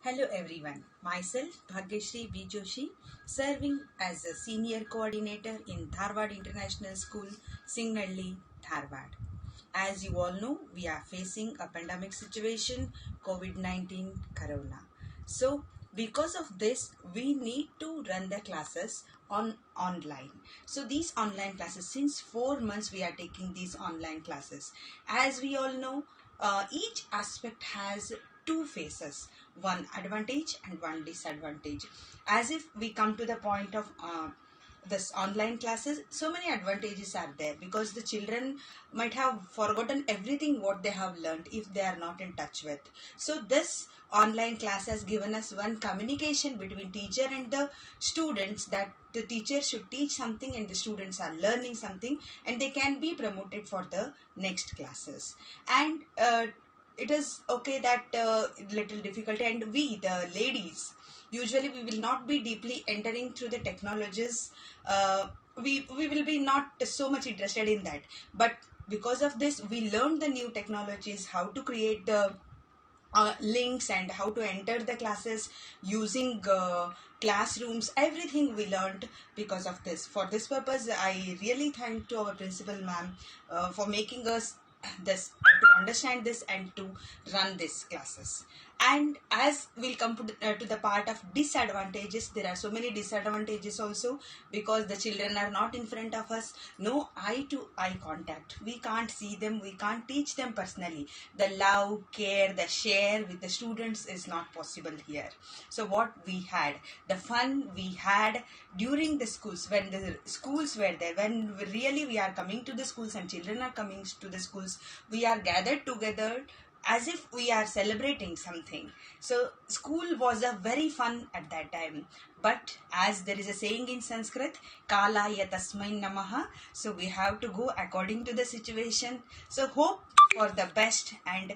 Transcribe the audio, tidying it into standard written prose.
Hello everyone, myself Bhagyashree B. Joshi, serving as a senior coordinator in Dharwad International School, Singnalli, Dharwad. As you all know, we are facing a pandemic situation, COVID-19 Corona. So, because of this, we need to run the classes on online. So these online classes, since 4 months we are taking these online classes. As we all know, each aspect has two faces, one advantage and one disadvantage. As if we come to the point of this online classes, so many advantages are there because the children might have forgotten everything what they have learned if they are not in touch with. So this online class has given us one communication between teacher and the students, that the teacher should teach something and the students are learning something and they can be promoted for the next classes. And it is okay that little difficult, and we the ladies, usually we will not be deeply entering through the technologies. We will be not so much interested in that, but because of this we learned the new technologies, how to create the links and how to enter the classes using classrooms. Everything we learned because of this. For this purpose, I really thank to our principal ma'am for making us this to understand this and to run these classes. And as we'll come to the part of disadvantages, there are so many disadvantages also, because the children are not in front of us, no eye to eye contact, we can't see them, we can't teach them personally. The love, care, the share with the students is not possible here. So what we had, the fun we had during the schools, when the schools were there, when we are coming to the schools and children are coming to the schools, we are gathered together as if we are celebrating something. So school was a very fun at that time. But as there is a saying in Sanskrit, kalaya tasmai namaha, so we have to go according to the situation. So hope for the best, and